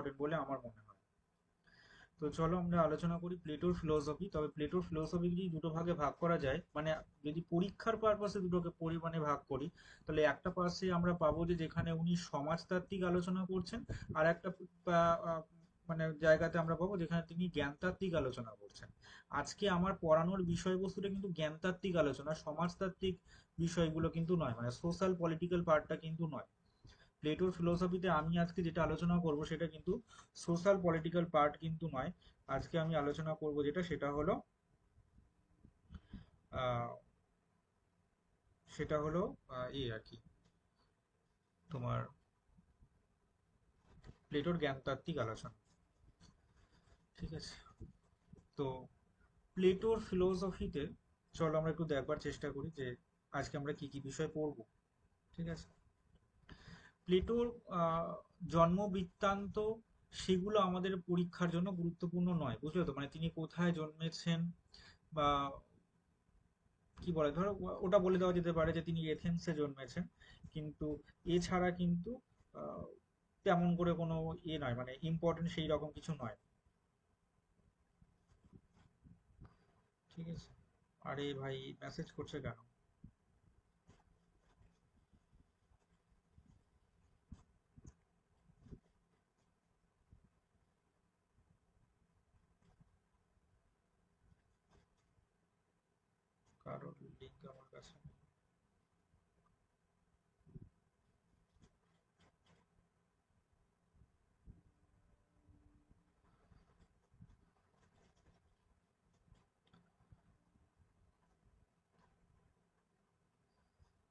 Important বলে আমার মনে হয়। তো চলো আমরা আলোচনা করি প্লেটোর ফিলোসফি। তবে প্লেটোর ফিলোসফি যদি দুটো ভাগে ভাগ করা যায়, মানে যদি পরীক্ষার পারপাসে দুটোকে পরিমাণে ভাগ করি, তাহলে একটা পাশে আমরা পাবো যে যেখানে উনি সমাজতাত্ত্বিক আলোচনা করছেন, আর একটা মানে জায়গাতে আমরা পাবো যেখানে তিনি জ্ঞানতাত্ত্বিক আলোচনা করছেন। আজকে আমার পড়ানোর বিষয়বস্তুটা কিন্তু জ্ঞানতাত্ত্বিক আলোচনা, সমাজতাত্ত্বিক বিষয়গুলো কিন্তু নয়, মানে সোশ্যাল পলিটিক্যাল পার্টটা কিন্তু নয়। প্লেটোর ফিলোসফিতে আমি আজকে যেটা আলোচনা করব সেটা কিন্তু সোশ্যাল পলিটিক্যাল পার্ট কিন্তু নয়। আজকে আমি আলোচনা করব যেটা, আহ, সেটা হলো এই আর কি, তোমার প্লেটোর জ্ঞানতাত্ত্বিক আলোচনা। ঠিক আছে। তো প্লেটোর ফিলোসফিতে চলো আমরা একটু দেখবার চেষ্টা করি যে আজকে আমরা কি কি বিষয় পড়বো। ঠিক আছে। প্লেটোর আহ, জন্ম বৃত্তান্ত সেগুলো আমাদের পরীক্ষার জন্য গুরুত্বপূর্ণ নয়, বুঝলে তো? মানে তিনি কোথায় জন্মেছেন বা কি বলে, ধরো ওটা বলে দেওয়া যেতে পারে যে তিনি এথেন্সে জন্মেছেন, কিন্তু এছাড়া কিন্তু আহ, তেমন করে কোনো নয়, মানে ইম্পর্টেন্ট সেই রকম কিছু নয়। ঠিক আছে। আরে ভাই, মেসেজ করছে কেন? কারোর লিঙ্ক আমার কাছে নেই।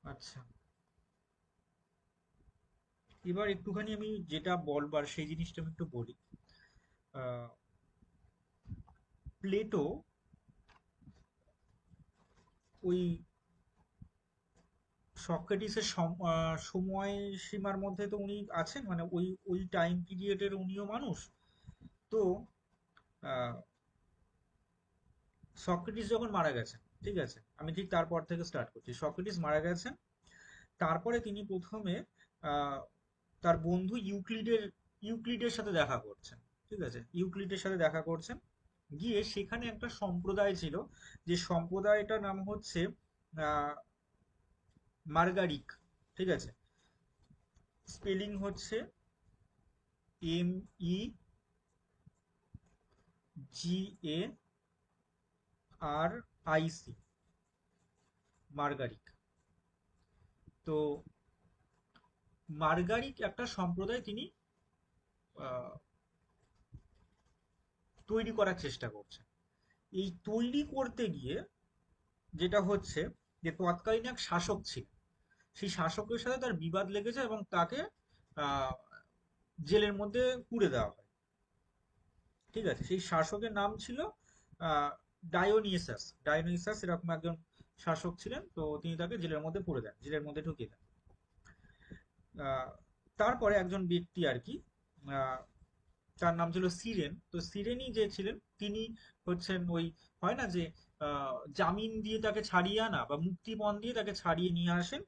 আচ্ছা, এবার একটুখানি আমি যেটা বলবার সেই জিনিসটা আমি একটু বলি। আহ, প্লেটো ওই সক্রেটিসের সময় সীমার মধ্যে তো উনি আছেন, মানে ওই ওই টাইম পিরিয়ডের উনিও মানুষ। তো আহ, সক্রেটিস যখন মারা গেছেন, ঠিক আছে, আমি ঠিক তারপর থেকে স্টার্ট করছি। সক্রেটিস মারা গেছেন, তারপরে তিনি প্রথমে আহ, তার বন্ধু ইউক্লিডের সাথে দেখা করছেন। ঠিক আছে, ইউক্লিডের সাথে দেখা করছেন, গিয়ে সেখানে একটা সম্প্রদায় ছিল, যে সম্প্রদায়টার নাম হচ্ছে আহ, মার্গারিক। ঠিক আছে, স্পেলিং হচ্ছে MEGARIC, মার্গারিক। তো মার্গারিক একটা সম্প্রদায় তিনি আহ, তৈরি করার চেষ্টা করছেন। এই তৈরি করতে গিয়ে যেটা হচ্ছে, যে তৎকালীন এক শাসক ছিল, সেই শাসকের সাথে তার বিবাদ লেগেছে এবং তাকে আহ, জেলের মধ্যে পুরে দেওয়া হয়। ঠিক আছে, সেই শাসকের নাম ছিল আহ, ডায়োনিসাস। ডায়োনিসাস এরকম একজন শাসক ছিলেন, তো তিনি তাকে জেলের মধ্যে পুরে দেন, জেলের মধ্যে ঢুকিয়ে দেন। আহ, তারপরে একজন ব্যক্তি আর কি, আহ, তার নাম ছিল সিরেন। তো সিরেনই যে ছিলেন তিনি হচ্ছেন ওই, হয় না যে জামিন দিয়ে তাকে ছাড়িয়ে আনা বা মুক্তিপণ দিয়ে তাকে ছাড়িয়ে নিয়ে আসেন।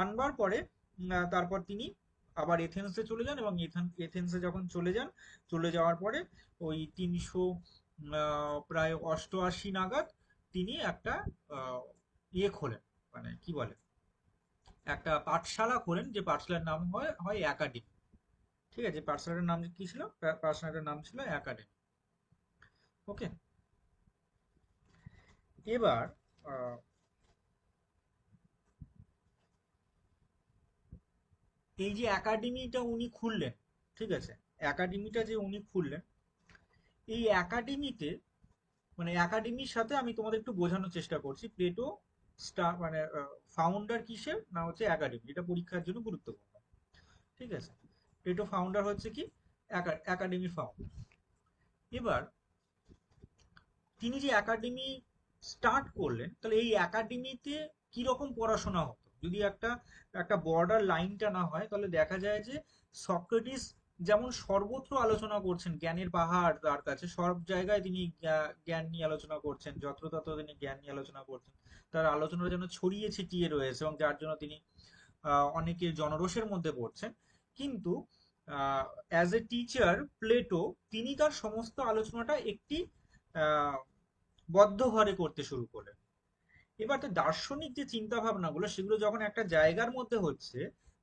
আনবার পরে তারপর তিনি আবার এথেন্সে চলে যান, এবং এথেন্সে যখন চলে যান, চলে যাওয়ার পরে ওই 388 নাগাদ তিনি একটা আহ, ইয়ে খোলেন, মানে কি বলে, একটা পাঠশালা খোলেন, যে পাঠশালার নাম হয় হয় একাডেমি। ঠিক আছে, পাঠশালাটার নাম কি ছিল? পাঠশালাটার নাম ছিল একাডেমি। ওকে। এবার আহ, এই যে একাডেমিটা উনি খুললেন, ঠিক আছে, একাডেমিটা যে উনি খুললেন, এই একাডেমিতে, মানে একাডেমির সাথে আমি তোমাদের একটু বোঝানোর চেষ্টা করছি। প্লেটো মানে ফাউন্ডার কিসের না, হচ্ছে একাডেমি, এটা পরীক্ষার জন্য গুরুত্বপূর্ণ। ঠিক আছে, প্লেটো ফাউন্ডার হচ্ছে কি, একাডেমি ফাউন্ডার। এবার তিনি যে একাডেমি স্টার্ট করলেন, তাহলে এই একাডেমিতে কি রকম পড়াশোনা হতো যদি একটা একটা বর্ডার লাইনটা না হয়, তাহলে দেখা যায় যে সক্রেটিস যেমন সর্বত্র আলোচনা করছেন, জ্ঞানের পাহাড় তার কাছে, সব জায়গায় তিনি জ্ঞান নিয়ে আলোচনা করছেন, যত্রতত্র তিনি জ্ঞান নিয়ে আলোচনা করছেন। তার আলোচনা যেন ছড়িয়ে ছিটিয়ে রয়েছে, এবং যার জন্য তিনি অনেকের জনরোষের মধ্যে পড়ছেন। কিন্তু অ্যাজ এ টিচার প্লেটো তিনি তার সমস্ত আলোচনাটা একটি আহ, বদ্ধ ঘরে করতে শুরু করলেন। এবার তো দার্শনিক যে চিন্তা ভাবনাগুলো সেগুলো যখন একটা জায়গার মধ্যে হচ্ছে,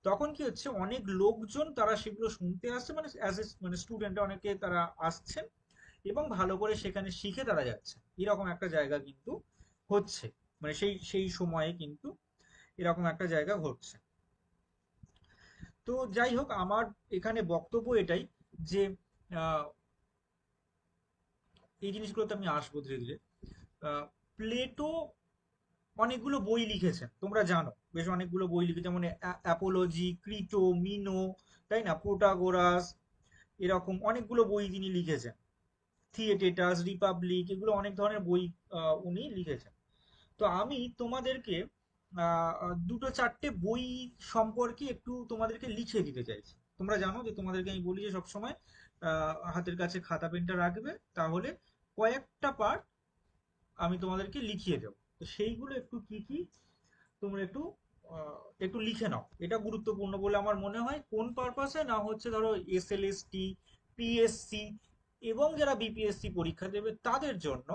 তখন কি হচ্ছে, অনেক লোকজন তারা সেগুলো শুনতে আসছে, মানে অ্যাজ এ মানে স্টুডেন্ট অনেকে তারা আসছেন এবং ভালো করে সেখানে শিখে তারা যাচ্ছে, এরকম একটা জায়গা কিন্তু হচ্ছে, মানে সেই সেই সময়ে কিন্তু এরকম একটা জায়গা ঘটছে। তো যাই হোক, আমার এখানে বক্তব্য এটাই যে আহ, এই জিনিসগুলোতে আমি আসবো ধীরে ধীরে। প্লেটো অনেকগুলো বই লিখেছেন, তোমরা জানো বেশ অনেকগুলো বই লিখেছেন, যেমন অ্যাপোলজি, ক্রিটো, মিনো, তাই না, প্রোটাগোরাস, এরকম অনেকগুলো বই তিনি লিখেছেন। থিয়েটেটাস, রিপাবলিক, এগুলো অনেক ধরনের বই উনি লিখেছেন। তো আমি তোমাদেরকে দুটো চারটে বই সম্পর্কে একটু তোমাদেরকে লিখে দিতে চাইছি। তোমরা জানো যে তোমাদেরকে আমি বলি যে সবসময় হাতের কাছে খাতা পেনটা রাখবে, তাহলে কয়েকটা পার্ট আমি তোমাদেরকে লিখিয়ে দেবো। তো সেইগুলো একটু কি কি তোমরা একটু একটু লিখে নাও, এটা গুরুত্বপূর্ণ বলে আমার মনে হয়। কোন পারপাসে না, হচ্ছে ধরো এসএলএসটি, পিএসসি এবং যারা বিপিএসসি পরীক্ষা দেবে তাদের জন্য,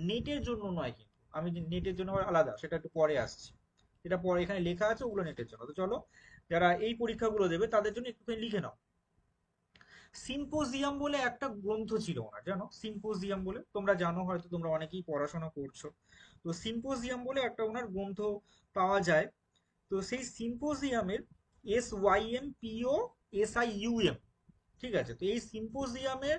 নেটের জন্য নয় কিন্তু। আমি যে নেটের জন্য আবার আলাদা, সেটা একটু পরে আসছি, এটা পরে এখানে লেখা আছে, ওগুলো নেটের জন্য। তো চলো, যারা এই পরীক্ষাগুলো দেবে তাদের জন্য একটুখানি লিখে নাও। সিম্পোজিয়াম বলে একটা গ্রন্থ ছিল ওনার, জানো সিম্পোজিয়াম বলে? তোমরা জানো, হয়তো তোমরা অনেকেই পড়াশোনা করছো। তো সিম্পোজিয়াম বলে একটা ওনার গ্রন্থ পাওয়া যায়। তো সেই সিম্পোজিয়ামের SYMPOSIUM, ঠিক আছে? তো এই সিম্পোজিয়ামের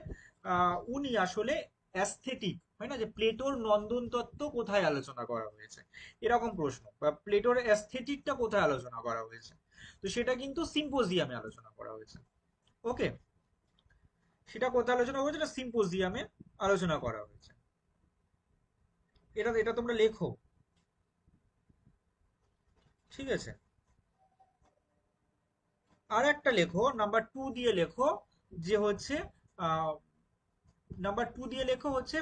উনি আসলে অ্যাস্থেটিক, হয় না, যে প্লেটোর নন্দন তত্ত্ব কোথায় আলোচনা করা হয়েছে, এরকম প্রশ্ন, বা প্লেটোর অ্যাস্থেটিকটা কোথায় আলোচনা করা হয়েছে, তো সেটা কিন্তু সিম্পোজিয়ামে আলোচনা করা হয়েছে। ওকে, সেটা কোথায় আলোচনা করা হয়েছে? সিম্পোজিয়ামে আলোচনা করা হয়েছে। এটা এটা তোমরা লেখো, ঠিক আছে? আর একটা লেখো, নাম্বার 2 দিয়ে লেখো, যে হচ্ছে নাম্বার 2 দিয়ে লেখো হচ্ছে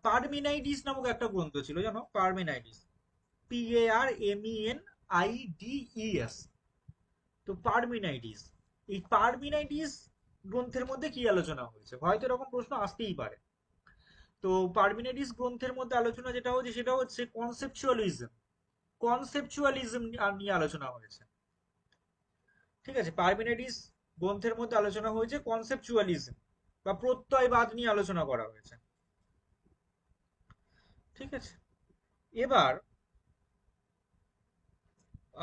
পারমেনাইডিস নামক একটা গ্রন্থ ছিল, জানো পারমেনাইডিস? PARMENIDES। তো পারমেনাইডিস, এই পারমেনাইডিস গ্রন্থের মধ্যে কি আলোচনা হয়েছে, হয়তো এরকম প্রশ্ন আসতেই পারে। তো পারমেনাইডিস গ্রন্থের মধ্যে আলোচনা যেটা হচ্ছে সেটা হচ্ছে কনসেপচুয়ালিজম। কনসেপচুয়ালিজম নিয়ে আলোচনা হয়েছে, ঠিক আছে? পারমেনাইডিস গ্রন্থের মধ্যে আলোচনা হয়েছে কনসেপচুয়ালিজম বা প্রত্যয়বাদ নিয়ে আলোচনা করা হয়েছে, ঠিক আছে? এবার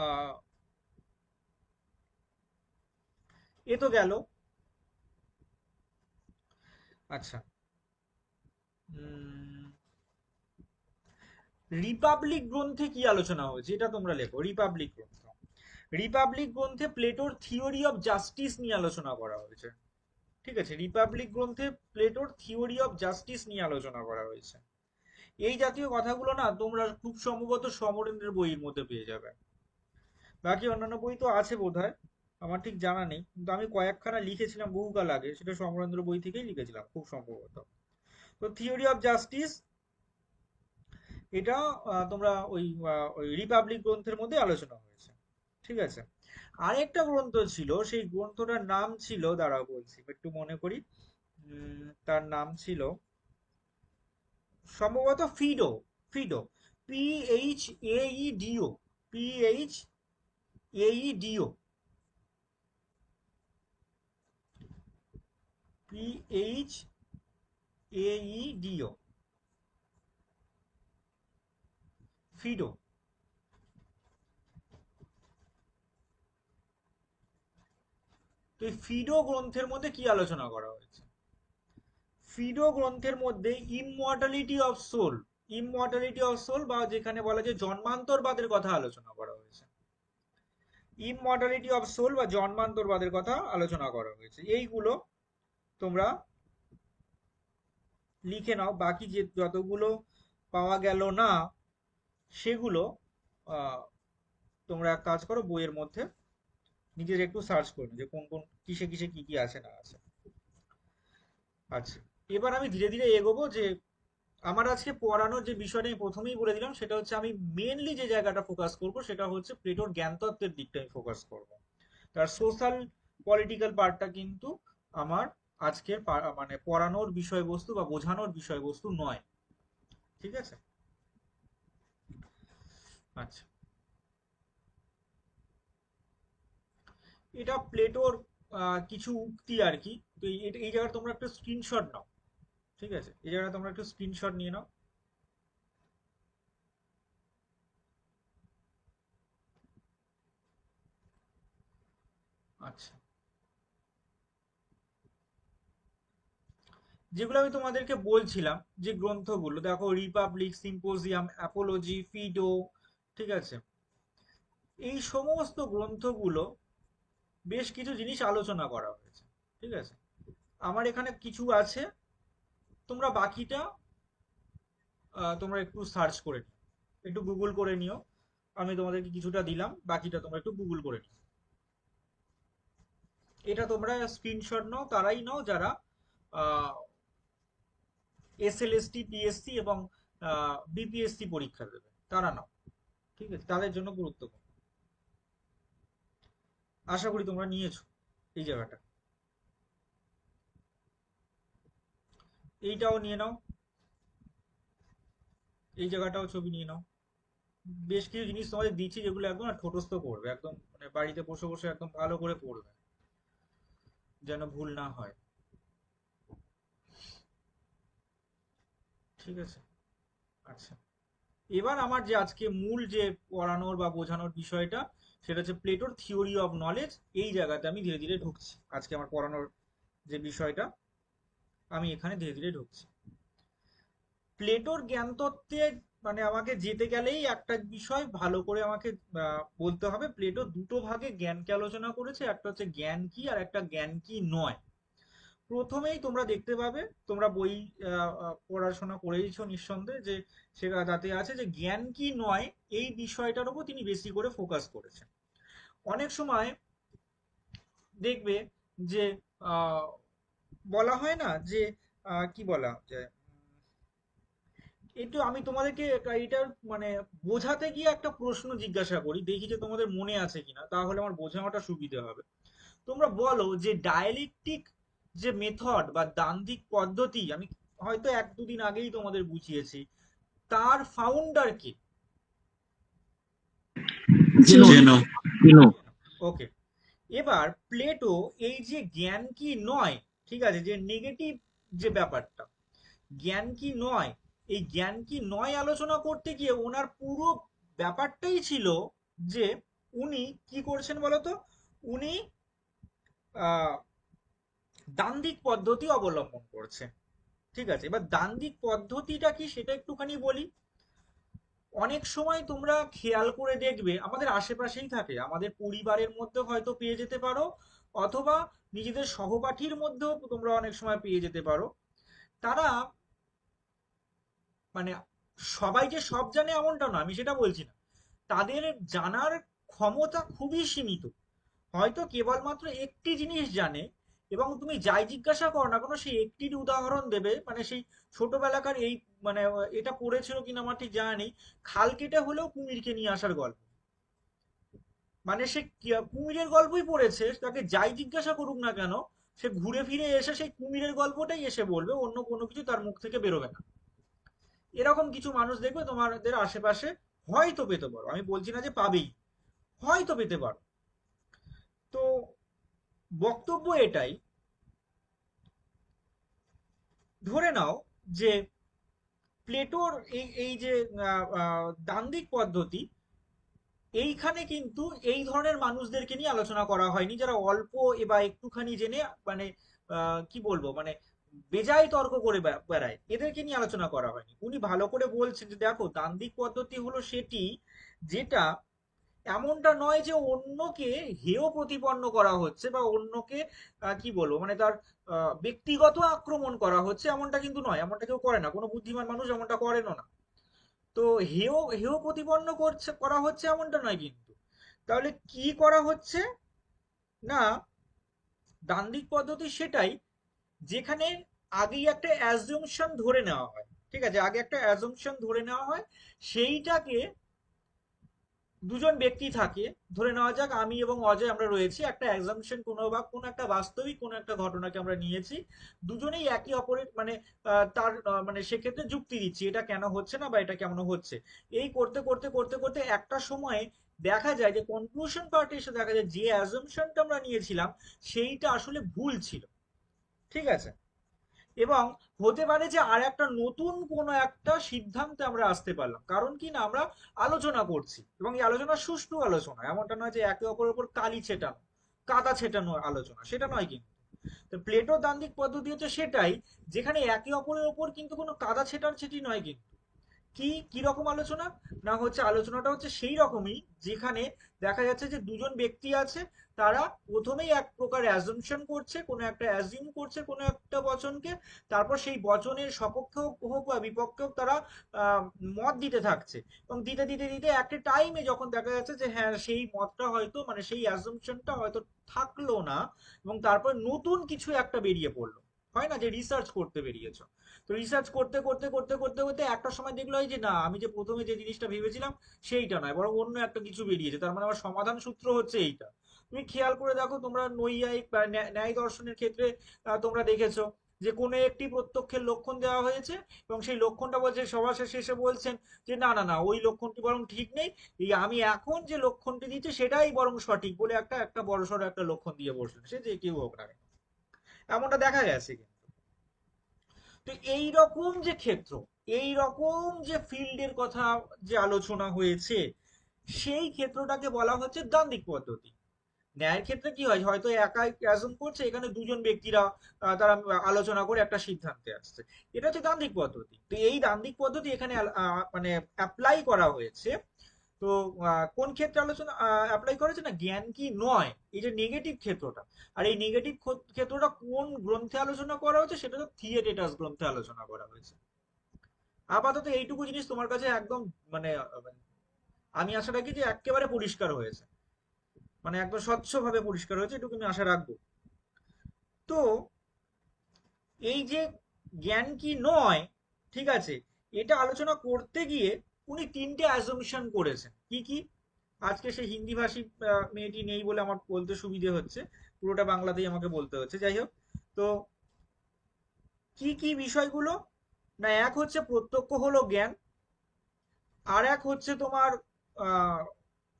আহ, এ তো গেল। আচ্ছা, রিপাবলিক গ্রন্থে কি আলোচনা হয়েছে এটা তোমরা লেখো। রিপাবলিক গ্রন্থ, রিপাবলিক গ্রন্থে প্লেটোর থিওরি অফ জাস্টিস নিয়ে আলোচনা করা হয়েছে, ঠিক আছে? রিপাবলিক গ্রন্থে প্লেটোর থিওরি অফ জাস্টিস নিয়ে আলোচনা করা হয়েছে। এই জাতীয় কথাগুলো না তোমরা খুব সম্ভবত সমরেন্দ্রের বইয়ের মধ্যে পেয়ে যাবে। বাকি অন্যান্য বই তো আছে বোধহয়, আমার ঠিক জানা নেই, কিন্তু আমি কয়েকখানা লিখেছিলাম বহুকাল আগে, সেটা সমরেন্দ্র বই থেকেই লিখেছিলাম খুব সম্ভবত। তো থিওরি অফ জাস্টিস, এটা তোমরা ওই রিপাবলিক গ্রন্থের মধ্যে আলোচনা হয়েছে, ঠিক আছে? আরেকটা গ্রন্থ ছিল, সেই গ্রন্থটার নাম ছিল, দাঁড়াও বলছি একটু মনে করি, তার নাম ছিল সম্ভবত Phaedo. Phaedo, PHAEDO, PHAEDO, PHAEDO, Phaedo. তো এই ফিডো গ্রন্থের মধ্যে কি আলোচনা করা হয়েছে? ফিডো গ্রন্থের মধ্যে immortality of soul, immortality of soul বা যেখানে বলা যায় জন্মান্তরবাদের কথা আলোচনা করা হয়েছে। ইমমর্টালিটি অফ সোল বা জন্মান্তরবাদের কথা আলোচনা করা হয়েছে। এইগুলো তোমরা লিখে নাও। বাকি যে যতগুলো পাওয়া গেল না সেগুলো আহ, তোমরা এক কাজ করো, বইয়ের মধ্যে নিজের একটু সার্চ করো যে কোন কোন কিসে কিসে কি কি আছে না আছে। আচ্ছা, এবার আমি ধীরে ধীরে এগোবো। যে আমার আজকে পড়ানোর যে বিষয়টা আমি প্রথমেই বলে দিলাম, সেটা হচ্ছে আমি মেনলি যে জায়গাটা ফোকাস করব সেটা হচ্ছে প্লেটোর জ্ঞানতত্ত্বের দিকটা আমি ফোকাস করব। তার সোশ্যাল পলিটিক্যাল পার্টটা কিন্তু আমার আজকের মানে পড়ানোর বিষয়বস্তু বা বোঝানোর বিষয়বস্তু নয়। ঠিক আছে? আচ্ছা, এটা প্লেটোর কিছু উক্তি আর কি। তো এই জায়গায় তোমরা একটা স্ক্রিনশট নাও। ঠিক আছে, এই জায়গায় তোমরা একটু স্ক্রিনশট নিয়ে নাও। আচ্ছা, যেগুলো আমি তোমাদেরকে বলছিলাম, যে গ্রন্থগুলো দেখো, রিপাবলিক, সিম্পোজিয়াম, অ্যাপোলজি, ফিডো, ঠিক আছে, এই সমস্ত গ্রন্থগুলো বেশ কিছু জিনিস আলোচনা করা হয়েছে। ঠিক আছে, আমার এখানে কিছু আছে, তোমরা বাকিটা তোমরা একটু সার্চ করে নিও, একটু গুগল করে নিও। আমি তোমাদেরকে কিছুটা দিলাম, বাকিটা তোমরা একটু গুগল করে নিও। এটা তোমরা স্ক্রিনশট নাও, তারাই নাও যারা এসএলএসটি, পিএসসি এবং বিপিএসসি পরীক্ষা দেবে, তারা নাও। ঠিক আছে, তাদের জন্য গুরুত্বপূর্ণ। আশা করি তোমরা নিয়েছো এই জায়গাটা। এইটাও নিয়ে নাও, এই জায়গাটাও ছবি নিয়ে নাও। বেশ কিছু জিনিস তোমাদের দিচ্ছি যেগুলো একদম ঠোঁটস্থ করবে, একদম মানে বাড়িতে বসে বসে একদম ভালো করে পড়বে, যেন ভুল না হয়। ঠিক আছে, আচ্ছা, এবার আমার যে আজকে মূল যে পড়ানোর বা বোঝানোর বিষয়টা, সেটা হচ্ছে প্লেটোর থিওরি অফ নলেজ। এই জায়গাতে আমি ধীরে ধীরে ঢুকছি, আজকে আমার পড়ানোর যে বিষয়টা, আমি এখানে ধীরে ধীরে ঢুকছি। প্লেটোর জ্ঞান তত্ত্বে মানে আমাকে যেতে গেলেই একটা বিষয় ভালো করে আমাকে বলতে হবে। প্লেটো দুটো ভাগে জ্ঞানকে আলোচনা করেছে, একটা হচ্ছে জ্ঞান কি আর একটা জ্ঞান কি নয়। প্রথমেই তোমরা দেখতে পাবে, তোমরা বই পড়াশোনা করেইছো নিঃসন্দেহে, যে সেটা তাতে আছে যে জ্ঞান কি নয়, এই বিষয়টার উপর তিনি বেশি করে ফোকাস করেছেন। অনেক সময় দেখবে যে আহ, বলা হয় না যে কি বলা যায়, একটু আমি তোমাদেরকে এটার মানে বোঝাতে গিয়ে একটা প্রশ্ন জিজ্ঞাসা করি, দেখি যে তোমাদের মনে আছে কিনা, তাহলে আমার বোঝানোটা সুবিধা হবে। তোমরা বলো যে ডায়ালেকটিক যে মেথড বা দ্বান্দ্বিক পদ্ধতি, আমি হয়তো এক দুদিন আগেই তোমাদের বুঝিয়েছি, তার ফাউন্ডার কে? জেনো। জেনো। ওকে, এবার প্লেটো এই যে জ্ঞান কি নয়, ঠিক আছে, যে নেগেটিভ যে ব্যাপারটা, জ্ঞান কি নয়, এই জ্ঞান কি নয় আলোচনা করতে গিয়ে ওনার পুরো ব্যাপারটাই ছিল যে উনি কি করছেন বলতো, উনি আহ দ্বান্দ্বিক পদ্ধতি অবলম্বন করছেন। ঠিক আছে, এবার দ্বান্দ্বিক পদ্ধতিটা কি সেটা একটুখানি বলি। অনেক সময় তোমরা খেয়াল করে দেখবে আমাদের আশেপাশেই থাকে, আমাদের পরিবারের মধ্যে হয়তো পেয়ে যেতে পারো, অথবা নিজেদের সহপাঠীর মধ্যেও তোমরা অনেক সময় পেয়ে যেতে পারো। তারা মানে সবাই যে সব জানে এমনটা না, আমি সেটা বলছি না, তাদের জানার ক্ষমতা খুবই সীমিত। হয়তো কেবলমাত্র একটি জিনিস জানে, এবং তুমি যাই জিজ্ঞাসা করো না কেন, সেই একটির উদাহরণ দেবে। মানে সেই ছোটবেলাকার এই মানে এটা পড়েছিল কিনা আমার ঠিক জানা নেই, খাল কেটে হলেও কুমিরকে নিয়ে আসার গল্প। মানে সে কুমিরের গল্পই পড়েছে, তাকে যাই জিজ্ঞাসা করুক না কেন, সে ঘুরে ফিরে এসে সেই কুমিরের গল্পটাই এসে বলবে, অন্য কোনো কিছু তার মুখ থেকে বেরোবে না। এরকম কিছু মানুষ দেখবে তোমাদের আশেপাশে, হয়তো পেতে পারো, আমি বলছি না যে পাবেই, হয়তো পেতে পারো। তো বক্তব্য এটাই, ধরে নাও যে প্লেটোর এই এই যে দ্বান্দ্বিক পদ্ধতি, এইখানে কিন্তু এই ধরনের মানুষদেরকে নিয়ে আলোচনা করা হয়নি, যারা অল্প বা একটুখানি জেনে মানে কি বলবো মানে বেজায় তর্ক করে বেড়ায়, এদেরকে নিয়ে আলোচনা করা হয়নি। উনি ভালো করে বলছেন যে দেখো, দ্বান্দ্বিক পদ্ধতি হলো সেটি যেটা এমনটা নয় যে অন্যকে হেয় প্রতিপন্ন করা হচ্ছে, বা অন্যকে কি বলবো মানে তার ব্যক্তিগত আক্রমণ করা হচ্ছে, এমনটা কিন্তু নয়, এমনটা কেউ করে না, কোনো বুদ্ধিমান মানুষ এমনটা করেনও না। তো হেয় হেয় প্রতিপন্ন করা হচ্ছে এমনটা নয় কিন্তু। তাহলে কি করা হচ্ছে না, দ্বান্দ্বিক পদ্ধতি সেটাই যেখানে আগেই একটা অ্যাজুমশন ধরে নেওয়া হয়। ঠিক আছে, আগে একটা অ্যাজুমশন ধরে নেওয়া হয়, সেইটাকে দুজন ব্যক্তি থাকে, ধরে নেওয়া যাক আমি এবং অজয় আমরা রয়েছি, একটা অ্যাজাম্পশন কোনো বা কোনো একটা বাস্তবিক কোনো একটা ঘটনাকে আমরা নিয়েছি, দুজনেই একে অপরের মানে তার মানে সেক্ষেত্রে যুক্তি দিচ্ছি এটা কেন হচ্ছে না বা এটা কেমন হচ্ছে। এই করতে করতে করতে করতে একটা সময়ে দেখা যায় যে কনক্লুশন পার্টে এসে দেখা যায় যে অ্যাজাম্পশনটা আমরা নিয়েছিলাম সেইটা আসলে ভুল ছিল। ঠিক আছে? এবং হতে পারে যে আর একটা নতুন কোনো একটা সিদ্ধান্তে আমরা আসতে পারলাম, কারণ কি না আমরা আলোচনা করছি এবং এই আলোচনা সুষ্ঠু আলোচনা, এমনটা নয় যে একে অপরের উপর কালি ছেটানো, কাদা ছেটানো আলোচনা, সেটা নয় কিন্তু। তো প্লেটোর দ্বান্দ্বিক পদ্ধতি হচ্ছে সেটাই, যেখানে একে অপরের উপর কিন্তু কোনো কাদা ছেটাছেটি নয় কিন্তু। কি কি রকম আলোচনা? না হচ্ছে আলোচনাটা হচ্ছে সেই রকমই যেখানে দেখা যাচ্ছে যে দুজন ব্যক্তি আছে, তারা প্রথমেই এক প্রকার অ্যাজুমশন করছে, কোনো একটা অ্যাজিউম করছে কোনো একটা বচনকে, তারপর সেই বচনের সপক্ষে হোক বা বিপক্ষে হোক তারা আহ, মত দিতে থাকছে, এবং দিতে দিতে দিতে একটা টাইমে যখন দেখা যাচ্ছে যে হ্যাঁ সেই মতটা হয়তো মানে সেই অ্যাজুমশনটা হয়তো থাকলো না, এবং তারপর নতুন কিছু একটা বেরিয়ে পড়লো। হয় না যে রিসার্চ করতে বেরিয়েছো, তো রিসার্চ করতে করতে করতে করতে করতে একটা সময় দেখলো যে না আমি যে প্রথমে যে জিনিসটা ভেবেছিলাম সেইটা নয়, বরং অন্য একটা কিছু বেরিয়েছে, তার মানে আমার সমাধান সূত্র হচ্ছে এইটা। তুমি খেয়াল করে দেখো, তোমরা নৈয়ায়িক বা ন্যায় দর্শনের ক্ষেত্রে তোমরা দেখেছো যে কোনো একটি প্রত্যক্ষের লক্ষণ দেওয়া হয়েছে, এবং সেই লক্ষণটা বলছে সবার শেষে এসে বলছেন যে না না না ওই লক্ষণটি বরং ঠিক নেই, এই আমি এখন যে লক্ষণটি দিচ্ছি সেটাই বরং সঠিক বলে একটা একটা বড়সড় একটা লক্ষণ দিয়ে বসলেন, সে যে কেউ হোক না কেন। এমনটা দেখা গেছে কিন্তু। তো এই রকম যে ক্ষেত্র, এই রকম যে ফিল্ডের কথা যে আলোচনা হয়েছে, সেই ক্ষেত্রটাকে বলা হচ্ছে দ্বান্দ্বিক পদ্ধতি। ন্যায়ের ক্ষেত্রে কি হয়, হয়তো একাই অ্যাজুম করছে, এখানে দুজন ব্যক্তিরা তারা আলোচনা করে একটা সিদ্ধান্তে আসছে, এটা হচ্ছে দ্বান্দ্বিক পদ্ধতি। তো এই দ্বান্দ্বিক পদ্ধতি এখানে মানে অ্যাপ্লাই করা হয়েছে। তো কোন ক্ষেত্রে আলোচনা অ্যাপ্লাই করেছে না, জ্ঞান কি নয়, এই যে নেগেটিভ ক্ষেত্রটা। আর এই নেগেটিভ ক্ষেত্রটা কোন গ্রন্থে আলোচনা করা হয়েছে, সেটা তো থিয়েটেটাস গ্রন্থে আলোচনা করা হয়েছে। আপাতত এইটুকু জিনিস তোমার কাছে একদম মানে আমি আশা রাখি যে একেবারে পরিষ্কার হয়েছে, মানে একদম স্বচ্ছভাবে পরিষ্কার হয়েছে, এটুকু আমি আশা রাখবো। তো এই যে জ্ঞান কি নয়, ঠিক আছে, এটা আলোচনা করতে গিয়ে উনি তিনটে অ্যাজম্পশন করেছেন। কি কি? আজকে সেই হিন্দি ভাষী মেয়েটি নেই বলে আমার বলতে সুবিধে হচ্ছে, পুরোটা বাংলাতেই আমাকে বলতে হচ্ছে, যাই হোক। তো কি কি বিষয়গুলো? না, এক হচ্ছে প্রত্যক্ষ হলো জ্ঞান, আর এক হচ্ছে তোমার আহ,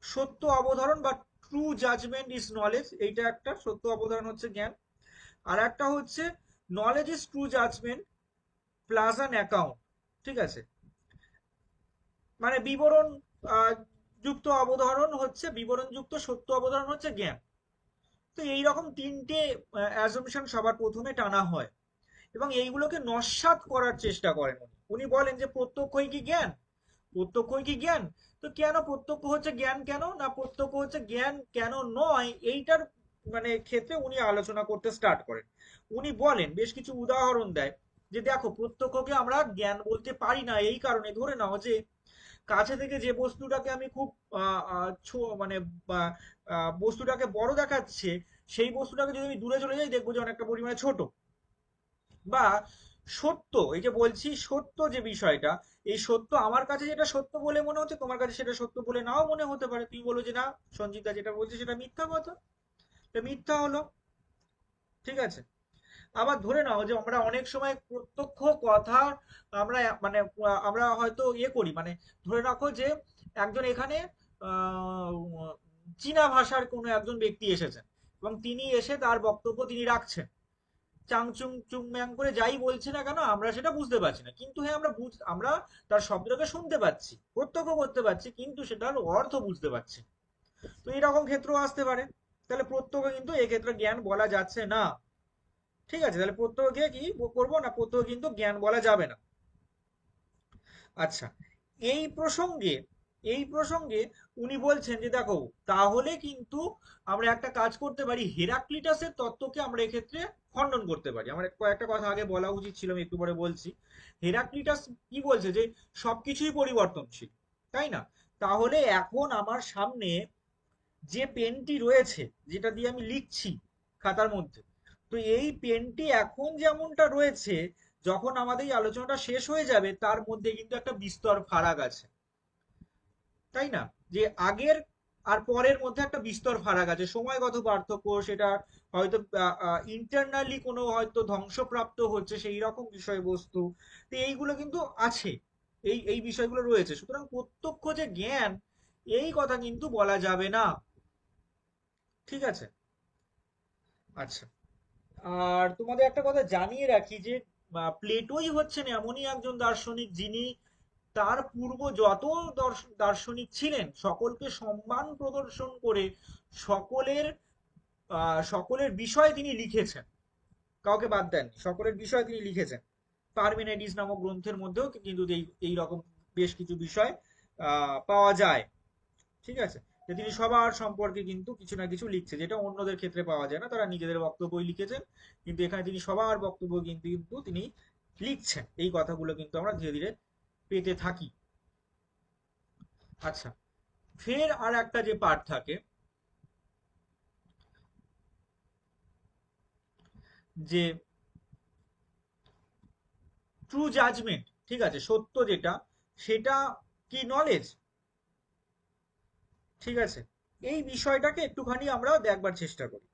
সত্য অবধারণ বা ট্রু জাজমেন্ট ইজ নলেজ, এইটা একটা সত্য অবধারণ হচ্ছে জ্ঞান। আর একটা হচ্ছে knowledge is true judgement plus an account. ঠিক আছে? মানে বিবরণ আহ, যুক্ত অবধারণ হচ্ছে, বিবরণ যুক্ত সত্য অবধারণ হচ্ছে জ্ঞান। তো এইরকম তিনটে অ্যাজম্পশন সবার প্রথমে টানা হয়, এবং এইগুলোকে নস্যাৎ করার চেষ্টা করেন উনি। উনি বলেন যে প্রত্যক্ষই কি জ্ঞান, প্রত্যক্ষই কি জ্ঞান। তো কেন প্রত্যক্ষ হচ্ছে জ্ঞান, কেন না প্রত্যক্ষ হচ্ছে জ্ঞান কেন নয়, এইটার মানে ক্ষেত্রে উনি আলোচনা করতে স্টার্ট করেন। উনি বলেন, বেশ কিছু উদাহরণ দেয় যে দেখো প্রত্যক্ষকে আমরা জ্ঞান বলতে পারি না, এই কারণে ধরে নাও যে কাছে থেকে যে বস্তুটাকে আমি খুব মানে বস্তুটাকে বড় দেখাচ্ছে, সেই বস্তুটাকে যদি আমি দূরে চলে যাই দেখবো যে অনেকটা পরিমাণে ছোট। বা সত্য, এই যে বলছি সত্য যে বিষয়টা, এই সত্য আমার কাছে যেটা সত্য বলে মনে হচ্ছে তোমার কাছে সেটা সত্য বলে নাও মনে হতে পারে, তুমি বলো যে না সঞ্জিতা যেটা বলছে সেটা মিথ্যা কথা, এটা মিথ্যা হলো। ঠিক আছে? আবার ধরে নাও যে আমরা অনেক সময় প্রত্যক্ষ কথা আমরা মানে আমরা হয়তো ইয়ে করি, মানে ধরে রাখো যে একজন এখানে আহ, চীনা ভাষার কোনো একজন ব্যক্তি এসেছেন, এবং তিনি এসে তার বক্তব্য তিনি রাখছেন, চাংচুং চুংম্যাং করে যাই বলছে না কেন আমরা সেটা বুঝতে পারছি না, কিন্তু হ্যাঁ আমরা আমরা তার শব্দটাকে শুনতে পাচ্ছি, প্রত্যক্ষ করতে পারছি, কিন্তু সেটার অর্থ বুঝতে পারছি না। তো এরকম ক্ষেত্র আসতে পারে। তাহলে প্রত্যক্ষ কিন্তু এক্ষেত্রে জ্ঞান বলা যাচ্ছে না। ঠিক আছে? তাহলে প্রত্যক্ষকে কি করবো না, প্রত্যক্ষ কিন্তু জ্ঞান বলা যাবে না। আচ্ছা, এই প্রসঙ্গে এই প্রসঙ্গে উনি বলছেন যে দেখো তাহলে কিন্তু আমরা একটা কাজ করতে পারি, হেরাক্লিটাসের তত্ত্বকে আমরা এক্ষেত্রে খণ্ডন করতে পারি। আমার কয়েকটা কথা আগে বলা উচিত ছিল, আমি একটু পরে বলছি। হেরাক্লিটাস কি বলছে যে সবকিছুই পরিবর্তনশীল, তাই না? তাহলে এখন আমার সামনে যে পেনটি রয়েছে, যেটা দিয়ে আমি লিখছি খাতার মধ্যে, তো এই পেনটি এখন যেমনটা রয়েছে, যখন আমাদের এই আলোচনাটা শেষ হয়ে যাবে তার মধ্যে কিন্তু একটা বিস্তর ফারাক আছে, তাই না? যে আগের আর পরের মধ্যে একটা বিস্তর ফারাক আছে, সময়গত পার্থক্য, সেটা হয়তো ইন্টারনালি কোনো হয়তো ধ্বংসপ্রাপ্ত হচ্ছে সেই রকম বিষয়বস্তু। তো এইগুলো কিন্তু আছে, এই এই বিষয়গুলো রয়েছে। সুতরাং প্রত্যক্ষ যে জ্ঞান, এই কথা কিন্তু বলা যাবে না। ঠিক আছে? আচ্ছা, আর তোমাদের একটা কথা জানিয়ে রাখি যে প্লেটোই হচ্ছেন এমনই একজন দার্শনিক যিনি তার পূর্ব যত দার্শনিক ছিলেন সকলকে সম্মান প্রদর্শন করে সকলের সকলের বিষয় তিনি লিখেছেন, কাউকে বাদ দেননি, সকলের বিষয় তিনি লিখেছেন। পারমেনেডিস নামক গ্রন্থের মধ্যেও কিন্তু এই রকম বেশ কিছু বিষয় পাওয়া যায়। ঠিক আছে? যে তিনি সবার সম্পর্কে কিন্তু কিছু না কিছু লিখছে, যেটা অন্যদের ক্ষেত্রে পাওয়া যায় না, তারা নিজেদের বক্তব্যই লিখেছেন, কিন্তু এখানে তিনি সবার বক্তব্য কিন্তু কিন্তু তিনি লিখছেন। এই কথাগুলো কিন্তু আমরা ধীরে ধীরে পেতে থাকি। আচ্ছা, ফের আর একটা যে পার্ট থাকে, যে ট্রু জাজমেন্ট, ঠিক আছে, সত্য যেটা, সেটা কি নলেজ? ঠিক আছে, এই বিষয়টাকে একটুখানি আমরা দেখবার চেষ্টা করি।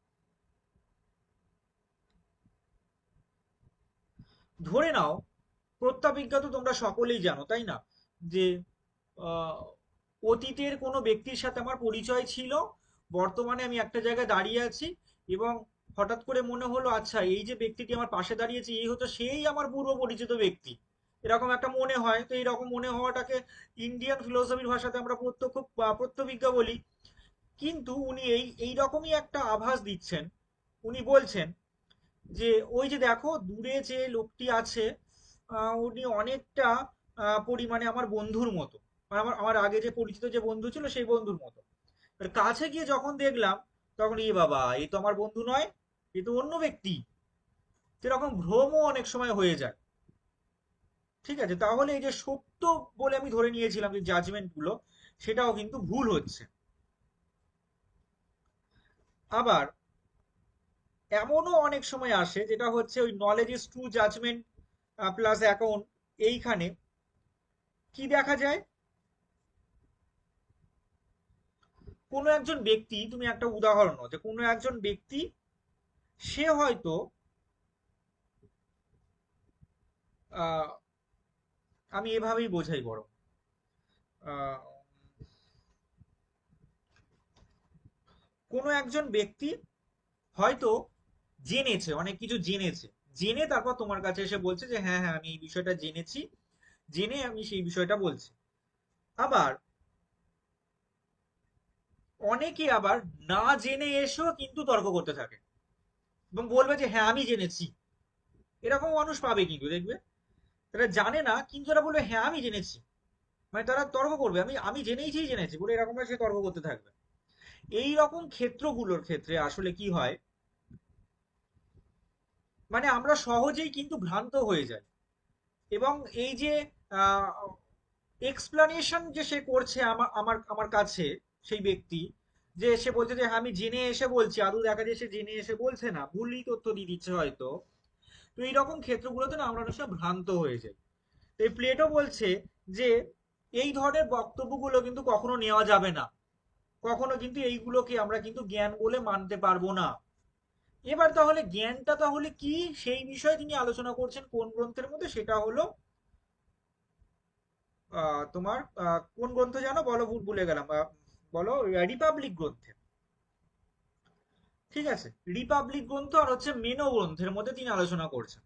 ধরে নাও, প্রত্যাবিজ্ঞা তো তোমরা সকলেই জানো, তাই না? যে আহ, অতীতের কোনো ব্যক্তির সাথে আমার পরিচয় ছিল, বর্তমানে আমি একটা জায়গায় দাঁড়িয়ে আছি, এবং হঠাৎ করে মনে হলো আচ্ছা এই যে ব্যক্তিটি আমার পাশে দাঁড়িয়েছে এই হতো সেই আমার পূর্ব পরিচিত ব্যক্তি, এরকম একটা মনে হয়। তো এইরকম মনে হওয়াটাকে ইন্ডিয়ান ফিলোসফির ভাষাতে আমরা প্রত্যবিজ্ঞা বলি। কিন্তু উনি এই এই রকমই একটা আভাস দিচ্ছেন। উনি বলছেন যে ওই যে দেখো দূরে যে লোকটি আছে, উনি অনেকটা পরিমাণে আমার বন্ধুর মতো, মানে আমার আমার আগে যে পরিচিত যে বন্ধু ছিল সেই বন্ধুর মতো। এবার কাছে গিয়ে যখন দেখলাম, তখন এ বাবা, এই তো আমার বন্ধু নয়, এ তো অন্য ব্যক্তি। এরকম ভ্রমও অনেক সময় হয়ে যায়। ঠিক আছে, তাহলে এই যে সত্য বলে আমি ধরে নিয়েছিলাম যে জাজমেন্ট গুলো, সেটাও কিন্তু ভুল হচ্ছে। আবার এমনও অনেক সময় আসে যেটা হচ্ছে ওই knowledge is true judgement plus account, এইখানে কি দেখা যায়? কোনো একজন ব্যক্তি, তুমি একটা উদাহরণ নাও যে কোনো একজন ব্যক্তি, সে হয়তো আহ, আমি এভাবেই বোঝাই বড়, আহ, কোনো একজন ব্যক্তি হয়তো জেনেছে, অনেক কিছু জেনেছে, জেনে তারপর তোমার কাছে এসে বলছে যে হ্যাঁ হ্যাঁ আমি এই বিষয়টা জেনেছি, জেনে আমি সেই বিষয়টা বলছি। আবার অনেকে আবার না জেনে এসেও কিন্তু তর্ক করতে থাকে এবং বলবে যে হ্যাঁ আমি জেনেছি। এরকম মানুষ পাবে কিন্তু দেখবে, তারা জানে না কিন্তু তারা বলবে হ্যাঁ আমি জেনেছি, মানে তারা তর্ক করবে আমি আমি জেনেইছি জেনেছি বলে, এরকম সে তর্ক করতে থাকবে। এই রকম ক্ষেত্রগুলোর ক্ষেত্রে আসলে কি হয়, মানে আমরা সহজেই কিন্তু ভ্রান্ত হয়ে যাই। এবং এই যে এক্সপ্লানেশন যে সে করছে আমার আমার আমার কাছে, সেই ব্যক্তি যে সে বলছে যে হ্যাঁ আমি জেনে এসে বলছি, আদৌ দেখা যায় সে জেনে এসে বলছে না, ভুলই তথ্য দিয়ে দিচ্ছে হয়তো। তো এইরকম ক্ষেত্রগুলোতে না আমরা অনেক সময় ভ্রান্ত হয়ে যাই। তো এই প্লেটো বলছে যে এই ধরনের বক্তব্যগুলো কিন্তু কখনো নেওয়া যাবে না, কখনো কিন্তু এইগুলোকে আমরা কিন্তু জ্ঞান বলে মানতে পারবো না। এবার তাহলে জ্ঞানটা তাহলে কি, সেই বিষয়ে তিনি আলোচনা করছেন কোন গ্রন্থের মধ্যে, সেটা হলো তোমার কোন গ্রন্থ জানো বলো, ভুলে গেলাম, বলো, রিপাবলিক গ্রন্থে। ঠিক আছে, রিপাবলিক গ্রন্থ আর হচ্ছে মেনো গ্রন্থের মধ্যে তিনি আলোচনা করছেন।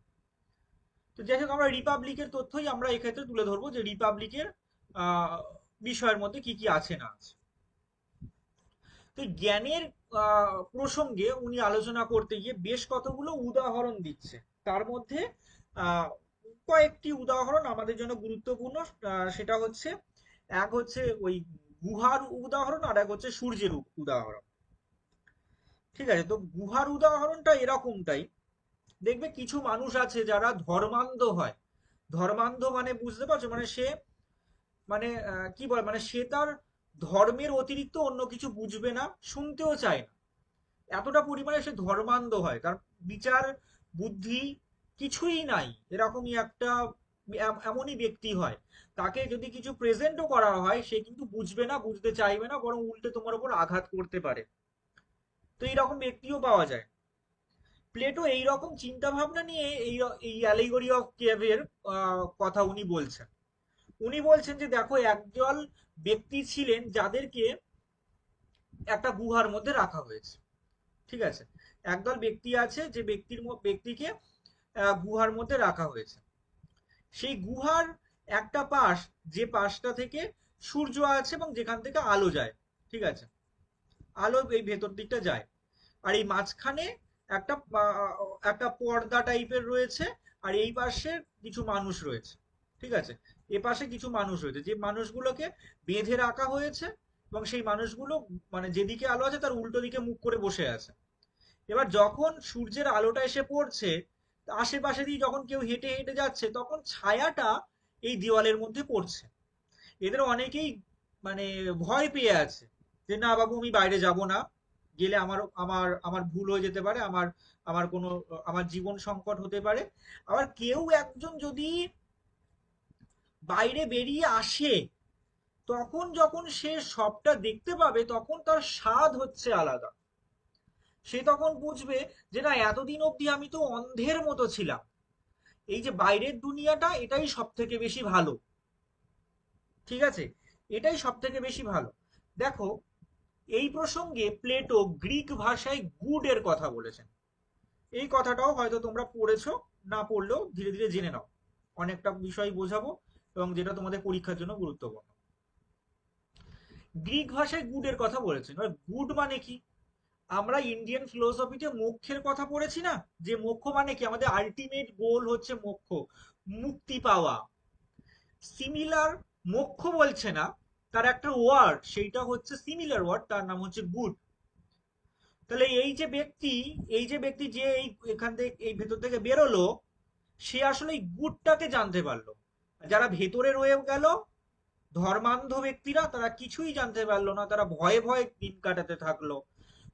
তো যাই হোক, আমরা রিপাবলিকের তথ্যই আমরা এক্ষেত্রে তুলে ধরবো যে রিপাবলিকের আহ, বিষয়ের মধ্যে কি কি আছে না আছে। তো জ্ঞানের প্রসঙ্গে উনি আলোচনা করতে গিয়ে বেশ কতগুলো উদাহরণ দিচ্ছে। তার মধ্যে আহ, কয়েকটি উদাহরণ আমাদের জন্য গুরুত্বপূর্ণ। সেটা হচ্ছে, এক হচ্ছে ওই গুহার উদাহরণ, আর এক হচ্ছে সূর্যের উদাহরণ। ঠিক আছে, তো গুহার উদাহরণটা এরকমটাই। দেখবে কিছু মানুষ আছে যারা ধর্মান্ধ হয়। ধর্মান্ধ মানে বুঝতে পারছো, মানে সে, মানে কি বলে, মানে সে তার ধর্মের অতিরিক্ত অন্য কিছু বুঝবে না, শুনতেও চায় না, এতটা পরিমাণে সে ধর্মান্ধ হয়, তার বিচার বুদ্ধি কিছুই নাই, এরকমই একটা এমনই ব্যক্তি হয়, তাকে যদি কিছু প্রেজেন্টও করা হয় সে কিন্তু বুঝবে না, বুঝতে চাইবে না, বরং উল্টে তোমার উপর আঘাত করতে পারে। তো এইরকম ব্যক্তিও পাওয়া যায়। প্লেটো এইরকম চিন্তা ভাবনা নিয়ে এই অ্যালিগরি অফ কেভের কথা উনি বলছেন। উনি বলছেন যে দেখো, একদল ব্যক্তি ছিলেন যাদেরকে একটা গুহার মধ্যে রাখা হয়েছে। ঠিক আছে, একদল ব্যক্তি আছে যে ব্যক্তিকে গুহার মধ্যে রাখা হয়েছে। সেই গুহার একটা পাশ, যে পাশটা থেকে সূর্য আছে এবং যেখান থেকে আলো যায়, ঠিক আছে, আলো এই ভেতর দিকটা যায়। আর এই মাঝখানে একটা একটা পর্দা টাইপের রয়েছে। আর এই পাশে কিছু মানুষ রয়েছে, ঠিক আছে, এ পাশে কিছু মানুষ রয়েছে, যে মানুষগুলোকে বেঁধে রাখা হয়েছে। এবং সেই মানুষগুলো মানে যেদিকে আলো আছে তার উল্টো দিকে মুখ করে বসে আছে। এবার যখন সূর্যের আলোটা এসে পড়ছে, আশেপাশে দিয়ে যখন কেউ হেঁটে হেঁটে যাচ্ছে, তখন ছায়াটা এই দেওয়ালের মধ্যে পড়ছে। এদের অনেকেই মানে ভয় পেয়ে আছে, যে না বাবু, আমি বাইরে যাব না, গেলে আমার আমার আমার ভুল হয়ে যেতে পারে, আমার আমার কোনো আমার জীবন সংকট হতে পারে। আবার কেউ একজন যদি বাইরে বেরিয়ে আসে, তখন যখন সে সবটা দেখতে পাবে, তখন তার স্বাদ হচ্ছে আলাদা। সে তখন বুঝবে যে না, এতদিন অবধি আমি তো অন্ধের মতো ছিলাম, এই যে বাইরের দুনিয়াটা, এটাই সব থেকে বেশি ভালো। ঠিক আছে, এটাই সব থেকে বেশি ভালো। দেখো, এই প্রসঙ্গে প্লেটো গ্রিক ভাষায় গুড এর কথা বলেছেন। এই কথাটাও হয়তো তোমরা পড়েছো, না পড়লেও ধীরে ধীরে জেনে নাও। অনেকটা বিষয় বোঝাবো, এবং যেটা তোমাদের পরীক্ষার জন্য গুরুত্বপূর্ণ। গ্রিক ভাষায় গুড এর কথা বলেছেন। এবার গুড মানে কি? আমরা ইন্ডিয়ান ফিলোসফিতে মোক্ষের কথা পড়েছি না, যে মোক্ষ মানে কি, আমাদের আলটিমেট গোল হচ্ছে মোক্ষ, মুক্তি পাওয়া। সিমিলার, মোক্ষ বলছে না, তার একটা ওয়ার্ড, সেইটা হচ্ছে সিমিলার ওয়ার্ড, তার নাম হচ্ছে গুড। তাহলে এই যে ব্যক্তি যে এখান থেকে এই ভেতর থেকে বেরোলো, সে আসলে এই গুডটাকে জানতে পারলো। যারা ভেতরে রয়ে গেল, ধর্মান্ধ ব্যক্তিরা, তারা কিছুই জানতে পারলো না, তারা ভয়ে ভয়ে দিন কাটাতে থাকলো।